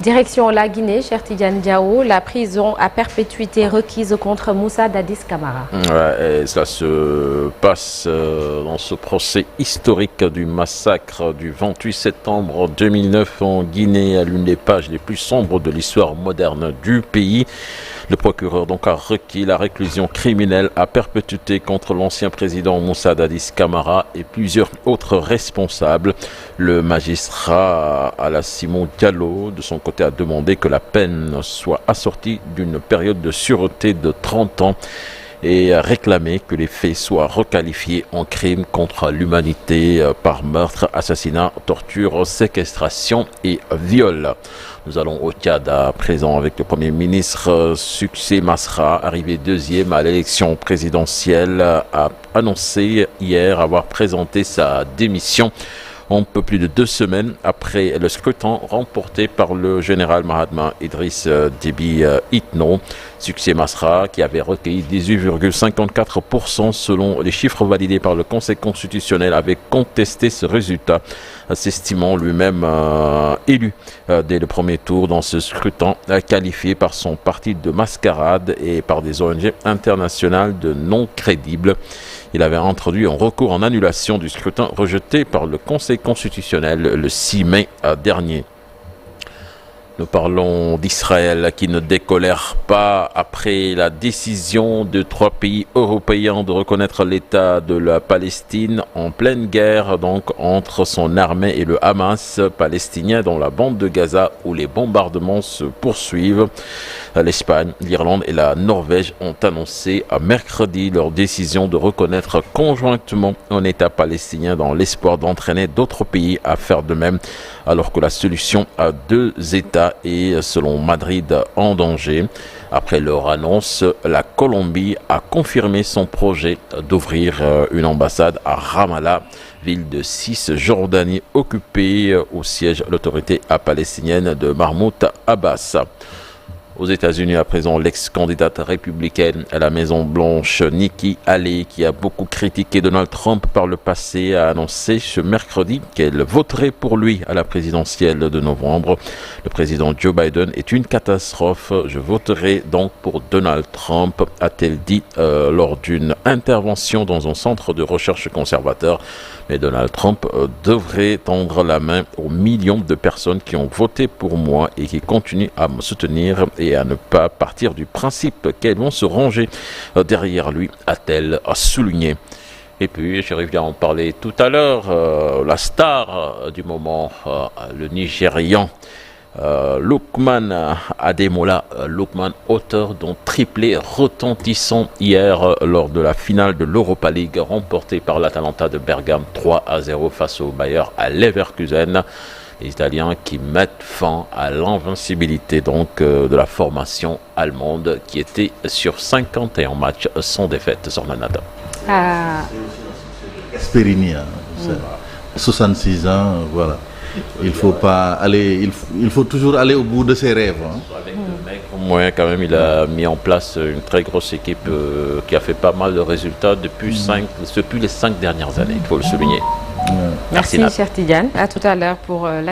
Direction la Guinée, Cheikh Tidiane Diao, la prison à perpétuité requise contre Moussa Dadis Camara. Ouais, et cela se passe dans ce procès historique du massacre du 28 septembre 2009 en Guinée, à l'une des pages les plus sombres de l'histoire moderne du pays. Le procureur donc a requis la réclusion criminelle à perpétuité contre l'ancien président Moussa Dadis Camara et plusieurs autres responsables. Le magistrat Simon Diallo, de son côté, a demandé que la peine soit assortie d'une période de sûreté de 30 ans et a réclamé que les faits soient requalifiés en crimes contre l'humanité par meurtre, assassinat, torture, séquestration et viol. Nous allons au Tchad à présent avec le Premier ministre Succès Masra, arrivé deuxième à l'élection présidentielle, a annoncé hier avoir présenté sa démission un peu plus de 2 semaines après le scrutin remporté par le général Mahatma Idriss Déby Itno. Succès Masra, qui avait recueilli 18,54% selon les chiffres validés par le Conseil constitutionnel, avait contesté ce résultat, s'estimant lui-même élu dès le premier tour dans ce scrutin, qualifié par son parti de mascarade et par des ONG internationales de non crédibles. Il avait introduit un recours en annulation du scrutin rejeté par le Conseil constitutionnel le 6 mai dernier. Nous parlons d'Israël qui ne décolère pas après la décision de 3 pays européens de reconnaître l'État de la Palestine en pleine guerre donc entre son armée et le Hamas palestinien dans la bande de Gaza où les bombardements se poursuivent. L'Espagne, l'Irlande et la Norvège ont annoncé mercredi leur décision de reconnaître conjointement un État palestinien dans l'espoir d'entraîner d'autres pays à faire de même, alors que la solution à 2 États est, selon Madrid, en danger. Après leur annonce, la Colombie a confirmé son projet d'ouvrir une ambassade à Ramallah, ville de Cisjordanie occupée où siège l'autorité palestinienne de Mahmoud Abbas. Aux États-Unis, à présent, l'ex-candidate républicaine à la Maison-Blanche, Nikki Haley, qui a beaucoup critiqué Donald Trump par le passé, a annoncé ce mercredi qu'elle voterait pour lui à la présidentielle de novembre. Le président Joe Biden est une catastrophe. Je voterai donc pour Donald Trump, a-t-elle dit lors d'une intervention dans un centre de recherche conservateur. Mais Donald Trump devrait tendre la main aux millions de personnes qui ont voté pour moi et qui continuent à me soutenir et à ne pas partir du principe qu'elles vont se ranger derrière lui, a-t-elle souligné. Et puis, j'arrive bien à en parler tout à l'heure, la star du moment, le Nigérian Lookman Ademola, Lookman, auteur d'un triplé retentissant hier lors de la finale de l'Europa League remportée par l'Atalanta de Bergame 3-0 face au Bayer à Leverkusen. Les Italiens qui mettent fin à l'invincibilité donc de la formation allemande qui était sur 51 matchs sans défaite. Sornanata. Gasperini, 66 ans, voilà. Il faut pas aller, il faut toujours aller au bout de ses rêves. Avec le mec, au moins, quand même, il a mis en place une très grosse équipe qui a fait pas mal de résultats depuis les 5 dernières années, il faut le souligner. Merci, Cheikh Tidiane. À tout à l'heure pour